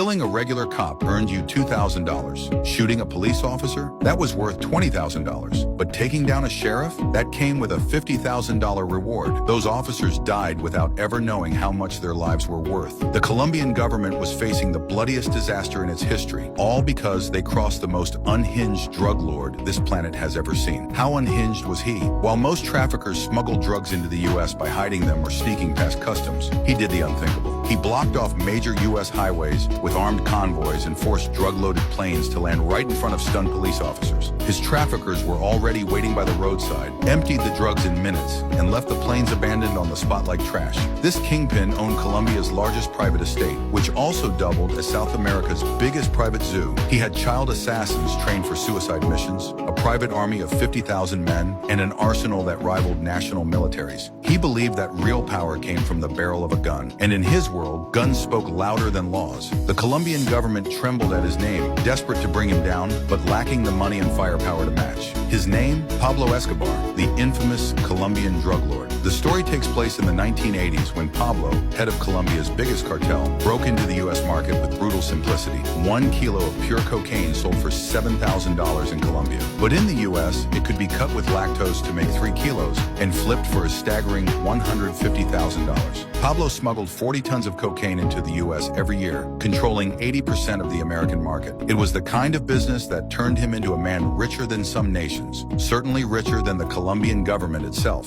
Killing a regular cop earned you $2,000. Shooting a police officer? That was worth $20,000. But taking down a sheriff? That came with a $50,000 reward. Those officers died without ever knowing how much their lives were worth. The Colombian government was facing the bloodiest disaster in its history, all because they crossed the most unhinged drug lord this planet has ever seen. How unhinged was he? While most traffickers smuggled drugs into the U.S. by hiding them or sneaking past customs, he did the unthinkable. He blocked off major U.S. highways with armed convoys and forced drug-loaded planes to land right in front of stunned police officers. His traffickers were already waiting by the roadside, emptied the drugs in minutes, and left the planes abandoned on the spot like trash. This kingpin owned Colombia's largest private estate, which also doubled as South America's biggest private zoo. He had child assassins trained for suicide missions, a private army of 50,000 men, and an arsenal that rivaled national militaries. He believed that real power came from the barrel of a gun, and in his world, guns spoke louder than laws. The Colombian government trembled at his name, desperate to bring him down, but lacking the money and firepower to match. His name? Pablo Escobar, the infamous Colombian drug lord. The story takes place in the 1980s when Pablo, head of Colombia's biggest cartel, broke into the U.S. market with brutal simplicity. 1 kilo of pure cocaine sold for $7,000 in Colombia. But in the U.S., it could be cut with lactose to make 3 kilos and flipped for a staggering $150,000. Pablo smuggled 40 tons of cocaine into the U.S. every year, controlling 80% of the American market. It was the kind of business that turned him into a man richer than some nations, certainly richer than the Colombian government itself.